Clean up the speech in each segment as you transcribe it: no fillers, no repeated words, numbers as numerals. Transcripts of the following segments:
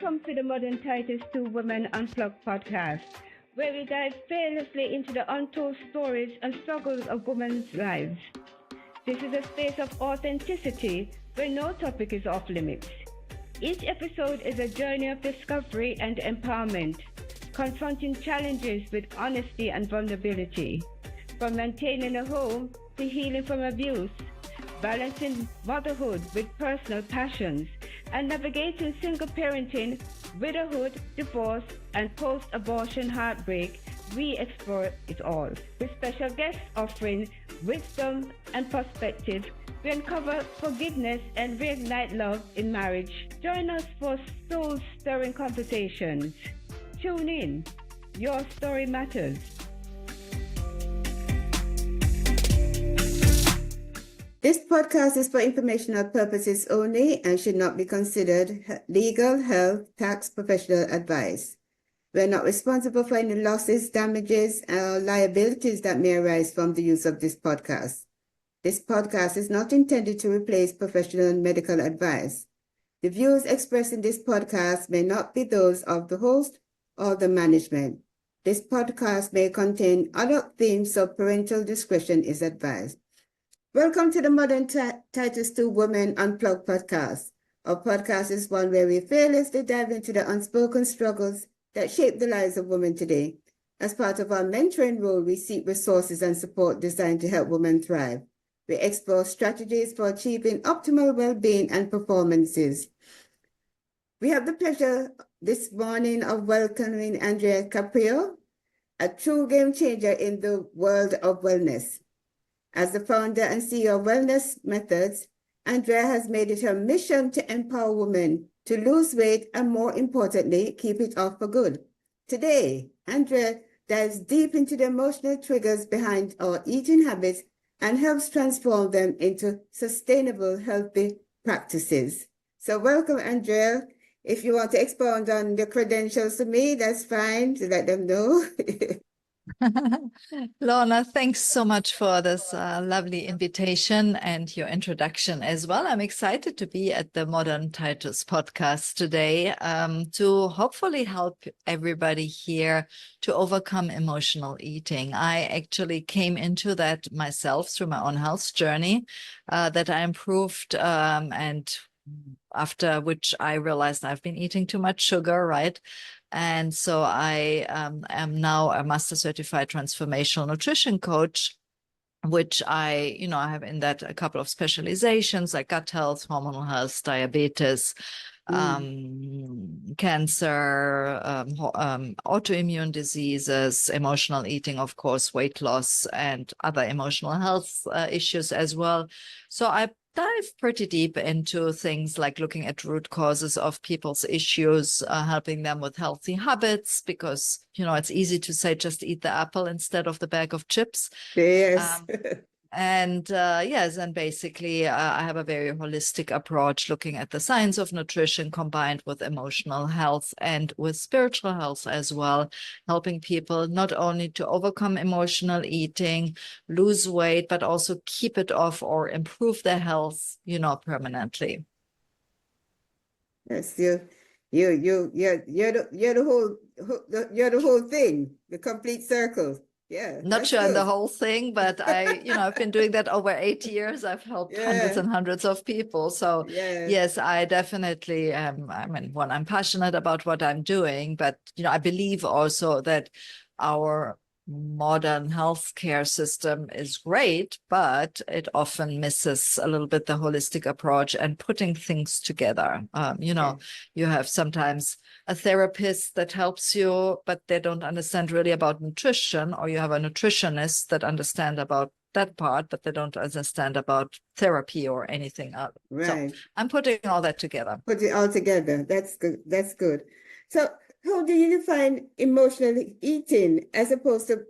Welcome to the Modern Titles to Women Unplugged podcast, where we dive fearlessly into the untold stories and struggles of women's lives. This is a space of authenticity where no topic is off limits. Each episode is a journey of discovery and empowerment, confronting challenges with honesty and vulnerability. From maintaining a home to healing from abuse, balancing motherhood with personal passions, and navigating single parenting, widowhood, divorce, and post-abortion heartbreak, we explore it all. With special guests offering wisdom and perspective, we uncover forgiveness and reignite love in marriage. Join us for soul-stirring conversations. Tune in. Your story matters. This podcast is for informational purposes only and should not be considered legal, health, tax, professional advice. We are not responsible for any losses, damages, or liabilities that may arise from the use of this podcast. This podcast is not intended to replace professional medical advice. The views expressed in this podcast may not be those of the host or the management. This podcast may contain adult themes, so parental discretion is advised. Welcome to the Modern Titles to Women Unplugged podcast. Our podcast is one where we fearlessly dive into the unspoken struggles that shape the lives of women today. As part of our mentoring role, we seek resources and support designed to help women thrive. We explore strategies for achieving optimal well-being and performances. We have the pleasure this morning of welcoming Andrea Caprio, a true game changer in the world of wellness. As the founder and CEO of Wellness Methods, Andrea has made it her mission to empower women to lose weight and, more importantly, keep it off for good. Today, Andrea dives deep into the emotional triggers behind our eating habits and helps transform them into sustainable, healthy practices. So welcome, Andrea. If you want to expound on the credentials to me, that's fine, to let them know. Lorna, thanks so much for this lovely invitation and your introduction as well. I'm excited to be at the Modern Titles podcast today to hopefully help everybody here to overcome emotional eating. I actually came into that myself through my own health journey that I improved and after which I realized I've been eating too much sugar, right? And so I am now a master certified transformational nutrition coach, which I have in that a couple of specializations like gut health, hormonal health, diabetes, cancer, autoimmune diseases, emotional eating, of course, weight loss, and other emotional health issues as well. So I dive pretty deep into things like looking at root causes of people's issues, helping them with healthy habits, because, it's easy to say just eat the apple instead of the bag of chips. Yes. And basically I have a very holistic approach looking at the science of nutrition combined with emotional health and with spiritual health as well, helping people not only to overcome emotional eating, lose weight, but also keep it off or improve their health, permanently. Yes, you're the whole thing, the complete circle. Yeah, not sure in the whole thing, but I've been doing that over 8 years. I've helped hundreds and hundreds of people. So yes, I definitely I'm passionate about what I'm doing, but I believe also that our modern healthcare system is great, but it often misses a little bit the holistic approach and putting things together. You have sometimes a therapist that helps you, but they don't understand really about nutrition, or you have a nutritionist that understand about that part, but they don't understand about therapy or anything else. Right. So I'm putting all that together. Put it all together. That's good. That's good. So how do you define emotional eating as opposed to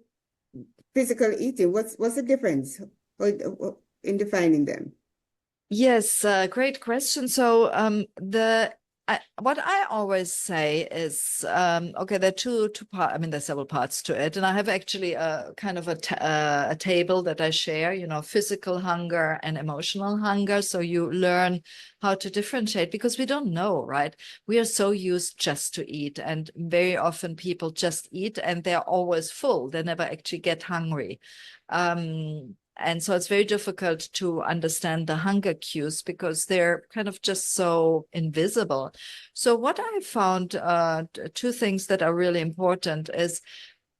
physical eating? What's the difference in defining them? Yes, great question. So what I always say is, okay, there are two parts. I mean, there's several parts to it, and I have actually a kind of a table that I share. Physical hunger and emotional hunger, so you learn how to differentiate, because we don't know, right? We are so used just to eat, and very often people just eat and they're always full. They never actually get hungry. And so it's very difficult to understand the hunger cues because they're kind of just so invisible. So what I found, two things that are really important is,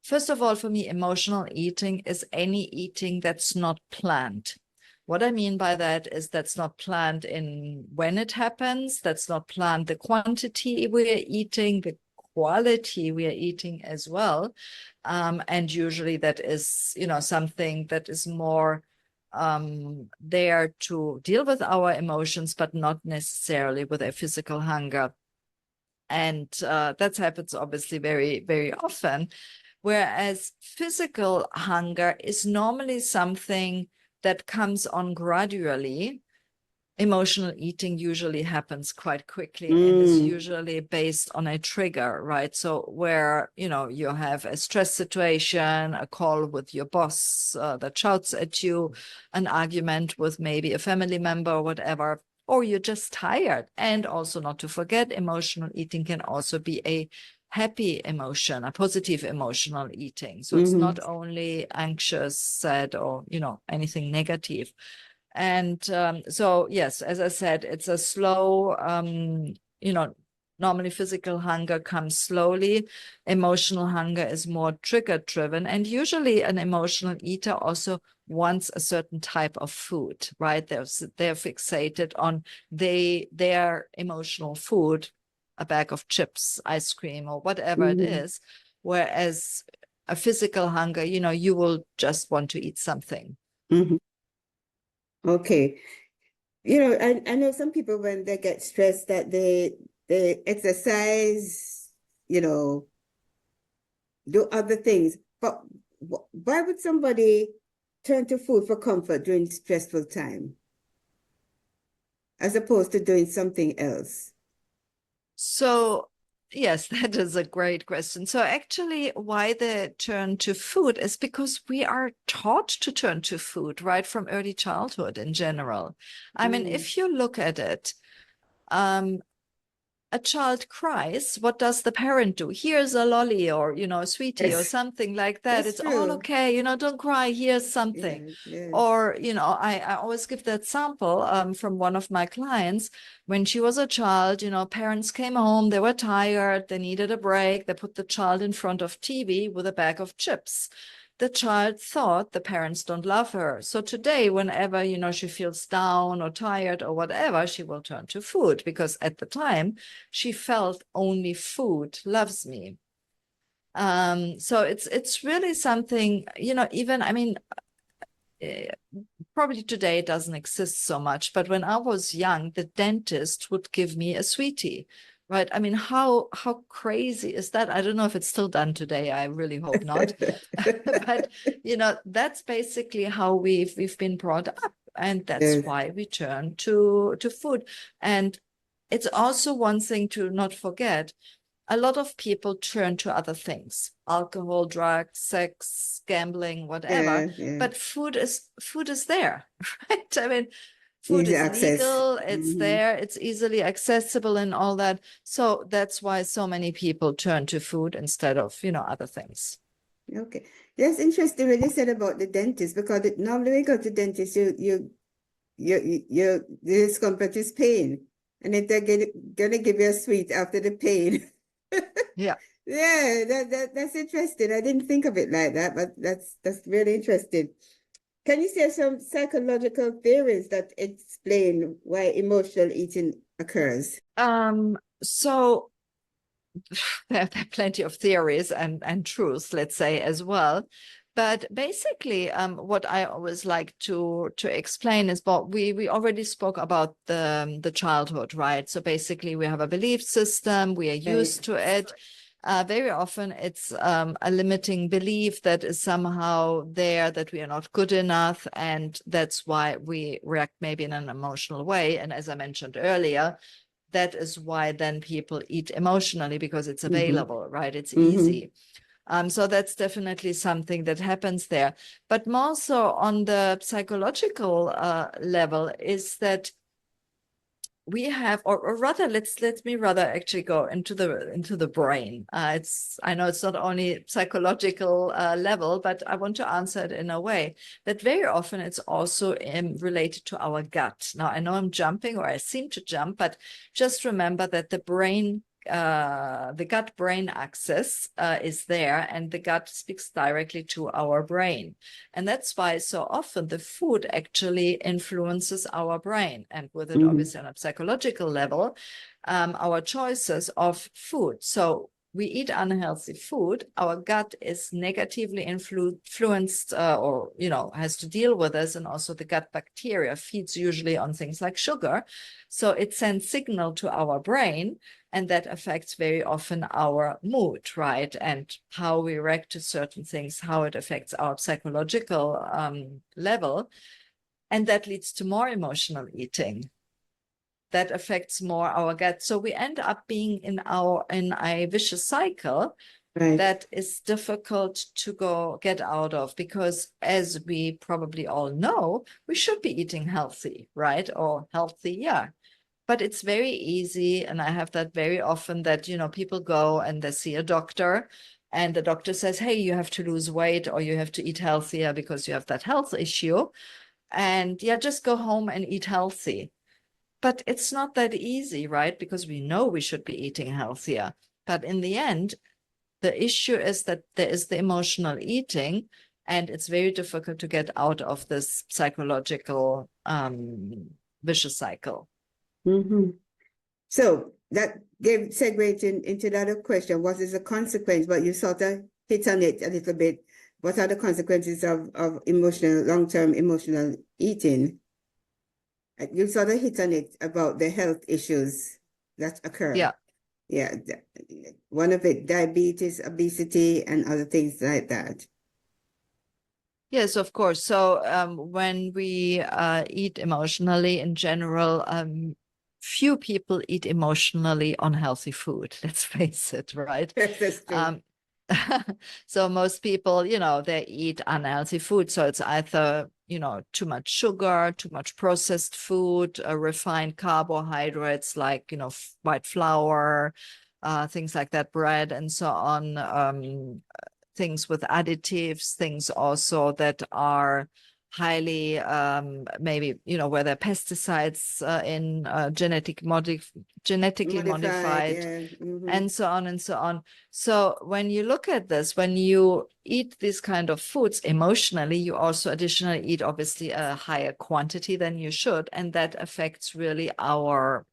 first of all, for me, emotional eating is any eating that's not planned. What I mean by that is that's not planned in when it happens, that's not planned the quantity we're eating, the quality we are eating as well. And usually that is, something that is more there to deal with our emotions, but not necessarily with a physical hunger. And that happens obviously very, very often. Whereas physical hunger is normally something that comes on gradually. Emotional eating usually happens quite quickly and is usually based on a trigger, right? So where, you have a stress situation, a call with your boss that shouts at you, an argument with maybe a family member or whatever, or you're just tired. And also, not to forget, emotional eating can also be a happy emotion, a positive emotional eating. So it's not only anxious, sad, or, anything negative. And so, yes, as I said, it's a slow, normally physical hunger comes slowly. Emotional hunger is more trigger driven. And usually an emotional eater also wants a certain type of food, right? They're fixated on their emotional food, a bag of chips, ice cream, or whatever it is. Whereas a physical hunger, you will just want to eat something. Okay. I know some people, when they get stressed, that they exercise, do other things. But why would somebody turn to food for comfort during stressful time, as opposed to doing something else? So, yes, that is a great question. So actually, why they turn to food is because we are taught to turn to food, right, from early childhood in general. I mean, if you look at it, a child cries, what does the parent do? Here's a lolly, or, a sweetie, or something like that. It's all okay, don't cry, here's something. Or, I always give that sample from one of my clients. When she was a child, parents came home, they were tired, they needed a break, they put the child in front of TV with a bag of chips. The child thought the parents don't love her. So today, whenever, she feels down or tired or whatever, she will turn to food, because at the time she felt only food loves me. So it's really something, even, I mean, probably today it doesn't exist so much, but when I was young, the dentist would give me a sweetie. Right. I mean, how crazy is that? I don't know if it's still done today. I really hope not. But that's basically how we've been brought up, and that's why we turn to food. And it's also one thing to not forget. A lot of people turn to other things: alcohol, drugs, sex, gambling, whatever. But food is there, right? I mean, food Easy is access. legal, it's there, it's easily accessible and all that. So that's why so many people turn to food instead of, other things. Okay. That's interesting what you said about the dentist, because normally when you go to dentist, your discomfort is pain. And if they're gonna give you a sweet after the pain. Yeah. Yeah, that's interesting. I didn't think of it like that, but that's really interesting. Can you share some psychological theories that explain why emotional eating occurs? So there are plenty of theories and truths, let's say, as well. But basically, what I always like to explain is, but we already spoke about the childhood, right? So basically, we have a belief system, we are used to it. Very often, it's a limiting belief that is somehow there, that we are not good enough, and that's why we react maybe in an emotional way. And as I mentioned earlier, that is why then people eat emotionally, because it's available, right? It's Mm-hmm. easy. So that's definitely something that happens there. But more so on the psychological level is that we have, or rather, let me rather actually go into the brain. I know it's not only psychological level, but I want to answer it in a way that very often it's also related to our gut. Now I know I'm jumping, or I seem to jump, but just remember that the brain, the gut-brain axis is there, and the gut speaks directly to our brain. And that's why so often the food actually influences our brain, and with it, obviously, on a psychological level, our choices of food. So we eat unhealthy food, our gut is negatively influenced, or, has to deal with this. And also the gut bacteria feeds usually on things like sugar. So it sends signal to our brain, and that affects very often our mood, right? And how we react to certain things, how it affects our psychological level. And that leads to more emotional eating. That affects more our gut. So we end up being in a vicious cycle that is difficult to get out of, because as we probably all know, we should be eating healthy, right? Or healthier. But it's very easy, and I have that very often, that, people go and they see a doctor, and the doctor says, hey, you have to lose weight, or you have to eat healthier because you have that health issue. And just go home and eat healthy. But it's not that easy, right? Because we know we should be eating healthier. But in the end, the issue is that there is the emotional eating, and it's very difficult to get out of this psychological vicious cycle. Mm-hmm. So that gave segued into the other question. What is the consequence? But you sort of hit on it a little bit. What are the consequences of long-term emotional eating? You sort of hit on it about the health issues that occur. Yeah. Yeah. One of it, diabetes, obesity, and other things like that. Yes, of course. So when we eat emotionally in general, few people eat emotionally unhealthy food. Let's face it, right? That's true. So most people, they eat unhealthy food. So it's either, too much sugar, too much processed food, refined carbohydrates like, white flour, things like that, bread and so on. Things with additives, things also that are highly maybe, where there are pesticides in genetically modified, yeah. Mm-hmm. and so on and so on. So when you look at this, when you eat these kind of foods emotionally, you also additionally eat obviously a higher quantity than you should, and that affects really our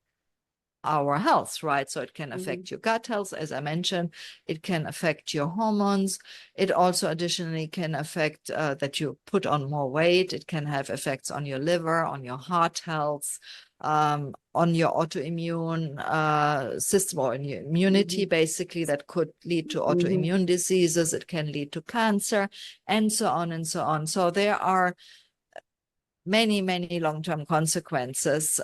health, right? So it can affect your gut health, as I mentioned. It can affect your hormones. It also additionally can affect that you put on more weight. It can have effects on your liver, on your heart health, on your autoimmune system, or in your immunity, basically, that could lead to autoimmune diseases. It can lead to cancer, and so on and so on. So there are many, many long-term consequences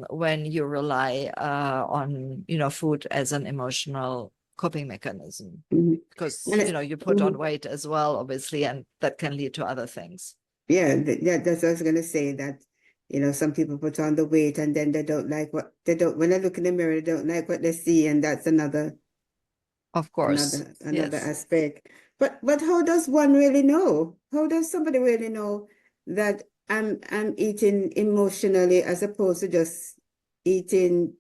when you rely on, food as an emotional coping mechanism, because, you put on weight as well, obviously, and that can lead to other things. Yeah, that's what I was going to say, that, some people put on the weight and then they don't like when they look in the mirror, they don't like what they see. And that's another, of course, another yes. aspect. But how does one really know? How does somebody really know that I'm eating emotionally as opposed to just eating,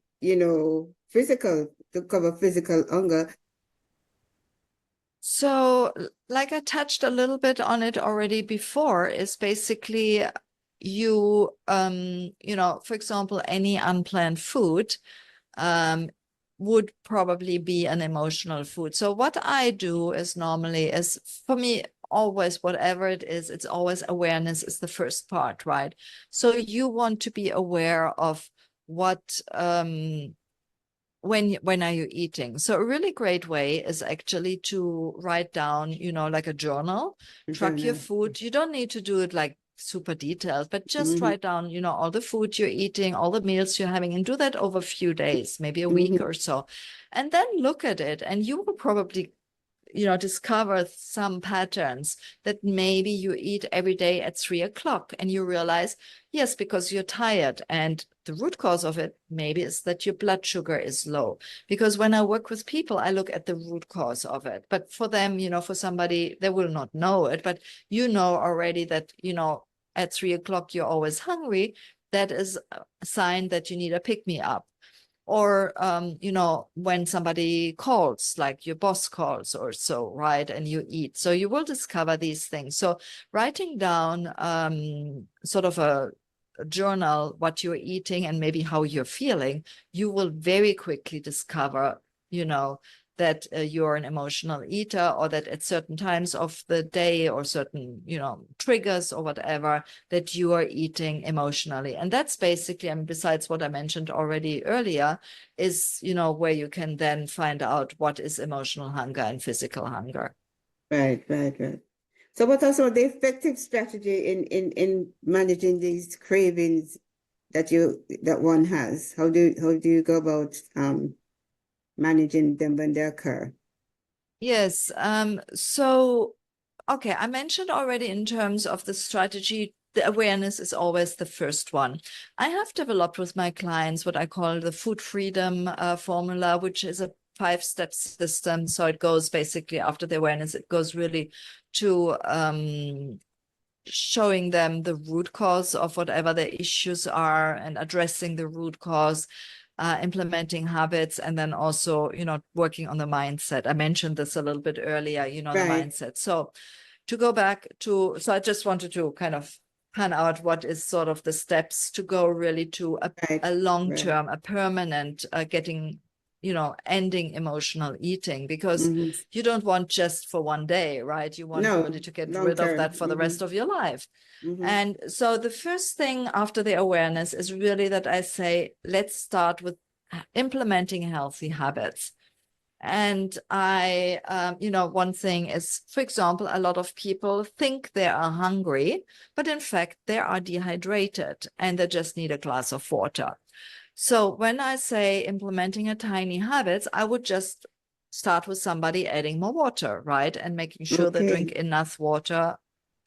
physical, to cover physical hunger? So, like I touched a little bit on it already before, is basically you, for example, any unplanned food would probably be an emotional food. So what I do is normally for me, always, whatever it is, it's always awareness is the first part, right? So you want to be aware of what, when are you eating? So a really great way is actually to write down, like a journal, track your food. You don't need to do it like super detailed, but just write down, all the food you're eating, all the meals you're having, and do that over a few days, maybe a week or so. And then look at it, and you will probably discover some patterns that maybe you eat every day at 3 o'clock and you realize, yes, because you're tired. And the root cause of it maybe is that your blood sugar is low. Because when I work with people, I look at the root cause of it. But for them, for somebody, they will not know it, but already that, at 3 o'clock, you're always hungry. That is a sign that you need a pick-me-up. Or, when somebody calls, like your boss calls or so, right? And you eat. So you will discover these things. So writing down sort of a journal, what you're eating and maybe how you're feeling, you will very quickly discover, that you're an emotional eater, or that at certain times of the day or certain, triggers or whatever, that you are eating emotionally. And that's basically, besides what I mentioned already earlier, is, where you can then find out what is emotional hunger and physical hunger. Right. So what are some of the effective strategy in managing these cravings that one has? How do you go about managing them when they occur? Yes. So, okay, I mentioned already in terms of the strategy, the awareness is always the first one. I have developed with my clients what I call the food freedom formula, which is a 5-step system. So it goes basically after the awareness, it goes really to showing them the root cause of whatever their issues are and addressing the root cause. Implementing habits, and then also, working on the mindset. I mentioned this a little bit earlier, the mindset. So to go back to, so I just wanted to kind of pan out what is sort of the steps to go really to a long-term, a permanent getting, ending emotional eating, because you don't want just for one day, right? You want really to get rid of that for the rest of your life. And so the first thing after the awareness is really that I say, let's start with implementing healthy habits. And one thing is, for example, a lot of people think they are hungry, but in fact, they are dehydrated and they just need a glass of water. So when I say implementing a tiny habits, I would just start with somebody adding more water, right? And making sure they drink enough water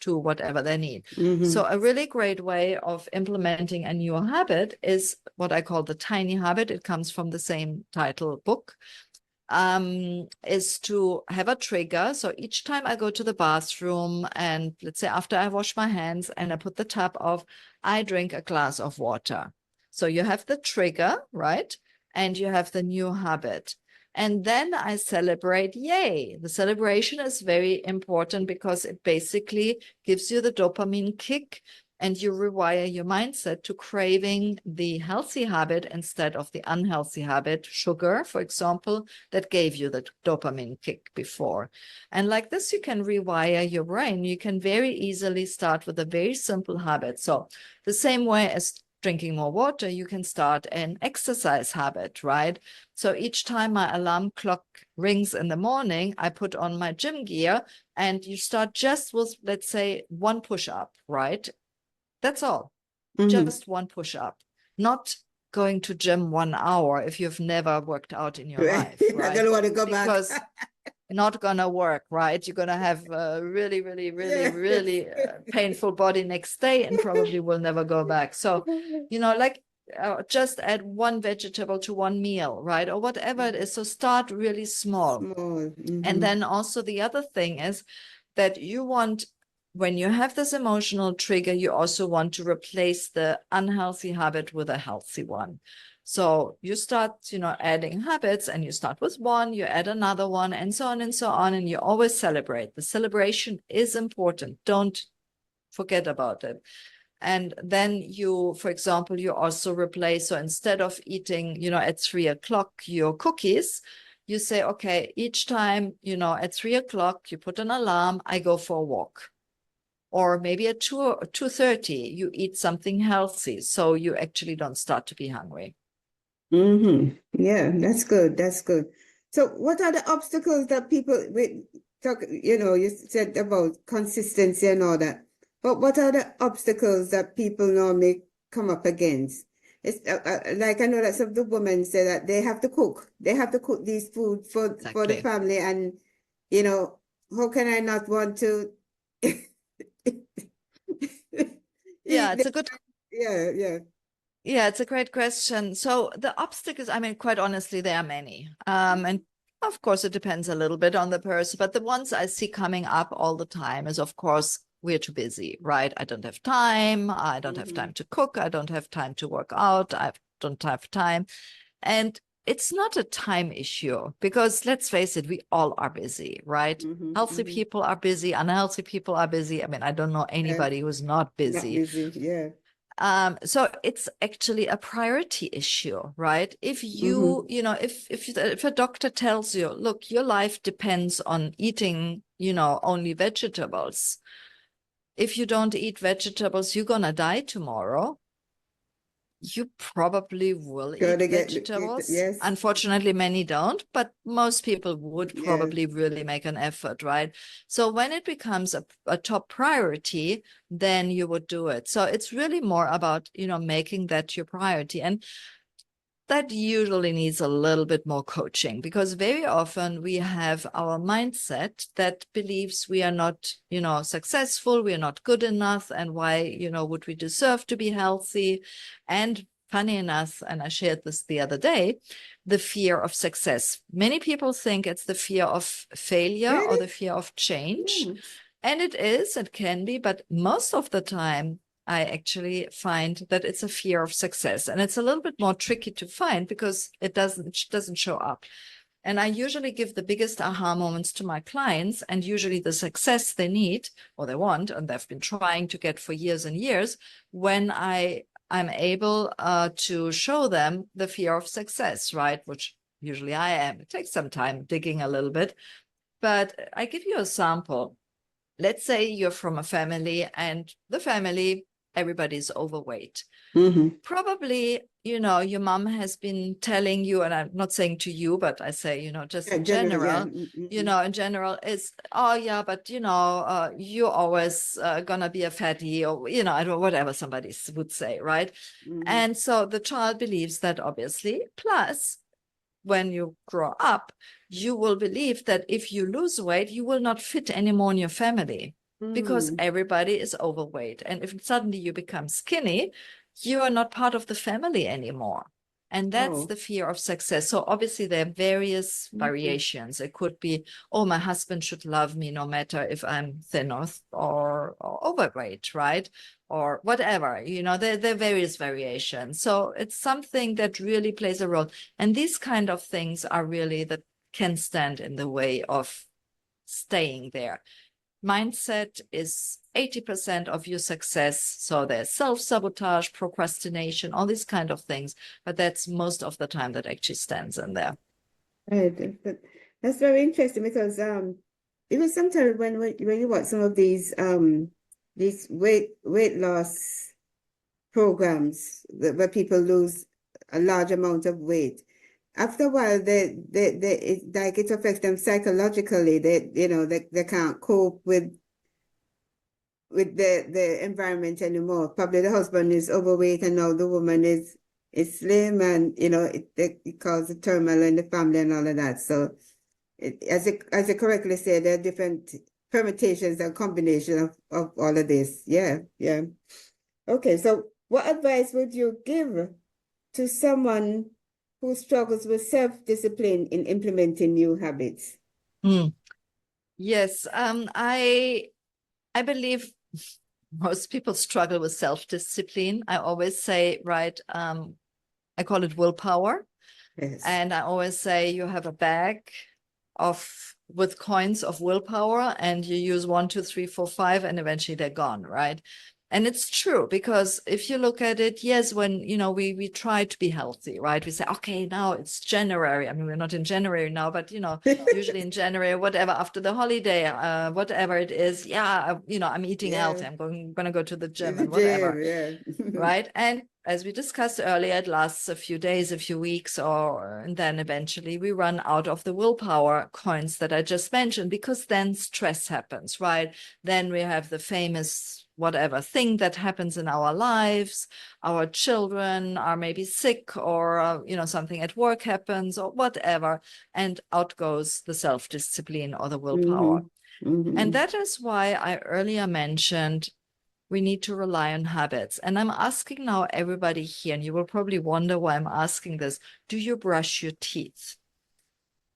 to whatever they need. So a really great way of implementing a new habit is what I call the tiny habit. It comes from the same title book, is to have a trigger. So each time I go to the bathroom, and let's say after I wash my hands and I put the tap off, I drink a glass of water. So you have the trigger, right? And you have the new habit. And then I celebrate, yay. The celebration is very important because it basically gives you the dopamine kick, and you rewire your mindset to craving the healthy habit instead of the unhealthy habit, sugar, for example, that gave you the dopamine kick before. And like this, you can rewire your brain. You can very easily start with a very simple habit. So the same way as drinking more water, you can start an exercise habit, right? So each time my alarm clock rings in the morning, I put on my gym gear, and you start just with, let's say, one push-up, right? That's all. Just one push-up. Not going to gym 1 hour if you've never worked out in your life, right? I don't want to go because back. not gonna work, right? You're gonna have a really, really, really, really painful body next day, and probably will never go back. So, just add one vegetable to one meal, right? Or whatever it is. So start really small. And then also the other thing is that you want, when you have this emotional trigger, you also want to replace the unhealthy habit with a healthy one. So you start, adding habits, and you start with one, you add another one, and so on and so on. And you always celebrate. The celebration is important. Don't forget about it. And then you, for example, you also replace, so instead of eating, at 3 o'clock, your cookies, you say, okay, each time, at 3 o'clock, you put an alarm, I go for a walk. Or maybe at 2:30, you eat something healthy, so you actually don't start to be hungry. Yeah, that's good. That's good. So what are the obstacles that people talk, you said about consistency and all that. But what are the obstacles that people normally come up against? It's like I know that some of the women say that they have to cook. They have to cook these food for the Exactly. family, and you know, how can I not want to Yeah, eat it's this? a good Yeah. Yeah, it's a great question. So the obstacles, I mean, quite honestly, there are many. And of course, it depends a little bit on the person, but the ones I see coming up all the time is, of course, we're too busy, right? I don't have time. I don't have time to cook. I don't have time to work out. I don't have time. And it's not a time issue because let's face it, we all are busy, right? Healthy people are busy, unhealthy people are busy. I mean, I don't know Yeah. anybody who's not Not busy. busy. Yeah. So it's actually a priority issue, right? If you, if a doctor tells you, look, your life depends on eating, only vegetables. If you don't eat vegetables, you're gonna die tomorrow. You probably will Gotta eat get vegetables. yes. Unfortunately, many don't, but most people would Yeah. probably really make an effort, right? So when it becomes a top priority, then you would do it. So it's really more about, making that your priority. And that usually needs a little bit more coaching because very often we have our mindset that believes we are not, successful, we are not good enough, and why, would we deserve to be healthy? And funny enough, and I shared this the other day, the fear of success. Many people think it's the fear of failure or the Really? fear of change. And it can be, but most of the time, I actually find that it's a fear of success, and it's a little bit more tricky to find because it doesn't show up. And I usually give the biggest aha moments to my clients, and usually the success they need or they want, and they've been trying to get for years and years, when I'm able to show them the fear of success, right? Which usually I am. It takes some time digging a little bit, but I give you a sample. Let's say you're from a family and the family, everybody's overweight. Probably, your mom has been telling you, and I'm not saying to you, but I say, just in general, in general is, oh yeah, but you're always gonna be a fatty, or, I don't know, whatever somebody would say, right? And so the child believes that, obviously. Plus, when you grow up, you will believe that if you lose weight, you will not fit anymore in your family because everybody is overweight. And if suddenly you become skinny, you are not part of the family anymore. And that's the fear of success. So obviously there are various variations. It could be, oh, my husband should love me no matter if I'm thin or overweight, right? Or whatever, there are various variations. So it's something that really plays a role. And these kind of things are really that can stand in the way of staying there. Mindset is 80% of your success. So there's self-sabotage, procrastination, all these kind of things. But that's most of the time that actually stands in there. Right. That's very interesting because even sometimes when you watch some of these weight loss programs where people lose a large amount of weight, after a while it affects them psychologically. They can't cope with the environment anymore. Probably the husband is overweight and now the woman is slim, and it causes turmoil in the family and all of that. So as you correctly said, there are different permutations and combinations of all of this. Yeah. Okay, so what advice would you give to someone who struggles with self-discipline in implementing new habits? Yes, I believe most people struggle with self-discipline. I always say, right, I call it willpower. Yes. And I always say you have a bag with coins of willpower, and you use 1, 2, 3, 4, 5, and eventually they're gone, right? And it's true, because if you look at it, yes, when, we try to be healthy, right? We say, okay, now it's January. I mean, we're not in January now, but, usually in January, whatever, after the holiday, whatever it is, yeah, I'm eating healthy. I'm going to go to the gym and whatever, right? And as we discussed earlier, it lasts a few days, a few weeks, and then eventually we run out of the willpower coins that I just mentioned, because then stress happens, right? Then we have the famous whatever thing that happens in our lives. Our children are maybe sick, or something at work happens, or whatever, and out goes the self-discipline or the willpower. And that is why I earlier mentioned we need to rely on habits. And I'm asking now everybody here, and you will probably wonder why I'm asking this: do you brush your teeth?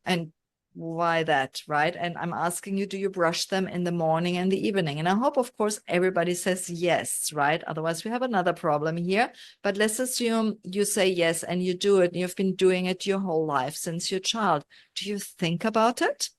And why that, right? And I'm asking you, do you brush them in the morning and the evening? And I hope, of course, everybody says yes, right? Otherwise, we have another problem here. But let's assume you say yes and you do it. And you've been doing it your whole life since you're a child. Do you think about it?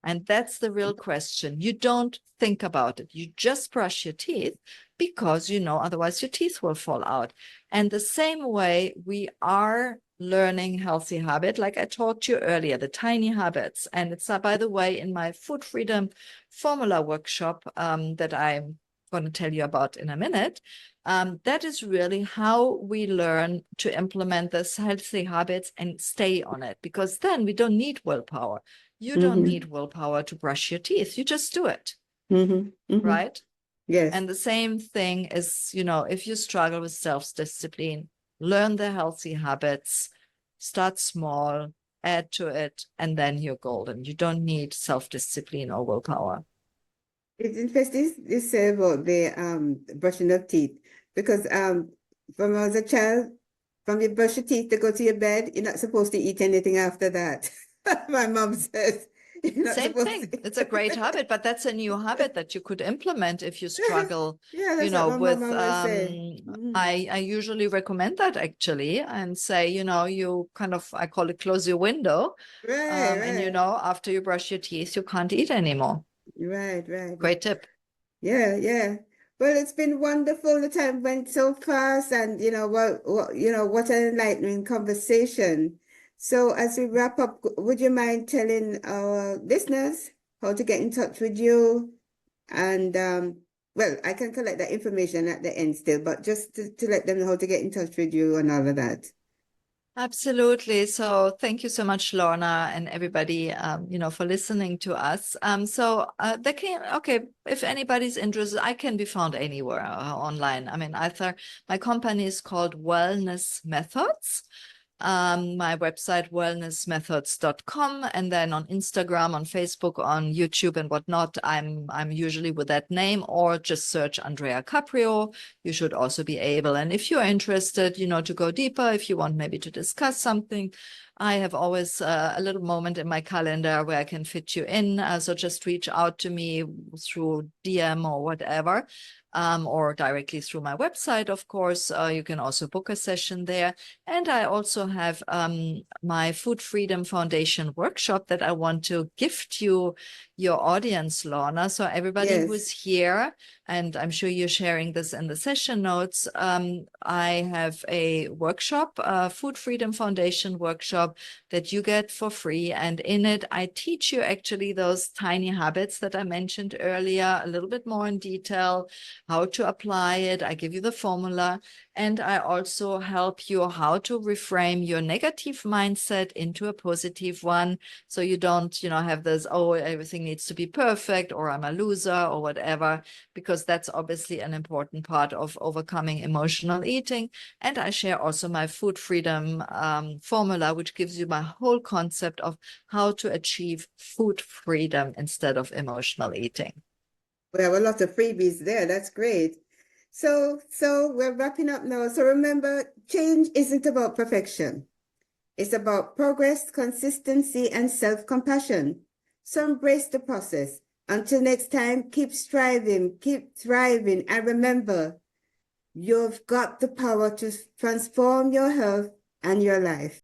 And that's the real question. You don't think about it. You just brush your teeth because otherwise your teeth will fall out. And the same way we are learning healthy habit, like I talked to you earlier, the tiny habits. And it's, by the way, in my Food Freedom Formula workshop that I'm going to tell you about in a minute. That is really how we learn to implement this healthy habits and stay on it, because then we don't need willpower. You don't need willpower to brush your teeth. You just do it, right? Yes. And the same thing is, if you struggle with self-discipline, learn the healthy habits, start small, add to it, and then you're golden. You don't need self-discipline or willpower. It's interesting you say about the brushing of teeth, because when I was a child, from you brush your teeth to go to your bed, you're not supposed to eat anything after that. My mom says you're not Same supposed thing. to. It's a great habit, but that's a new habit that you could implement if you struggle, Yeah, that's what my with, mom always say. I usually recommend that actually, and say, you kind of, I call it close your window. Right, And right. after you brush your teeth, you can't eat anymore. Right. Great tip. Yeah. Well, it's been wonderful. The time went so fast, and what an enlightening conversation. So as we wrap up, would you mind telling our listeners how to get in touch with you? And well, I can collect that information at the end still, but just to let them know how to get in touch with you and all of that. Absolutely. So thank you so much, Lorna, and everybody, for listening to us. If anybody's interested, I can be found anywhere online. I mean, my company is called Wellness Methods. My website, wellnessmethods.com, and then on Instagram, on Facebook, on YouTube and whatnot, I'm usually with that name, or just search Andrea Caprio. You should also be able. And if you're interested, to go deeper, if you want maybe to discuss something, I have always a little moment in my calendar where I can fit you in. So just reach out to me through DM or whatever. Or directly through my website, of course. You can also book a session there. And I also have my Food Freedom Foundation workshop that I want to gift you, your audience, Lorna. So everybody who's here, and I'm sure you're sharing this in the session notes, I have a workshop, a Food Freedom Foundation workshop that you get for free. And in it, I teach you actually those tiny habits that I mentioned earlier, a little bit more in detail, how to apply it. I give you the formula, and I also help you how to reframe your negative mindset into a positive one. So you don't, have this, oh, everything needs to be perfect, or I'm a loser, or whatever, because that's obviously an important part of overcoming emotional eating. And I share also my food freedom formula, which gives you my whole concept of how to achieve food freedom instead of emotional eating. We have a lot of freebies there. That's great. So we're wrapping up now. So remember, change isn't about perfection. It's about progress, consistency, and self-compassion. So embrace the process. Until next time, keep striving, keep thriving, and remember, you've got the power to transform your health and your life.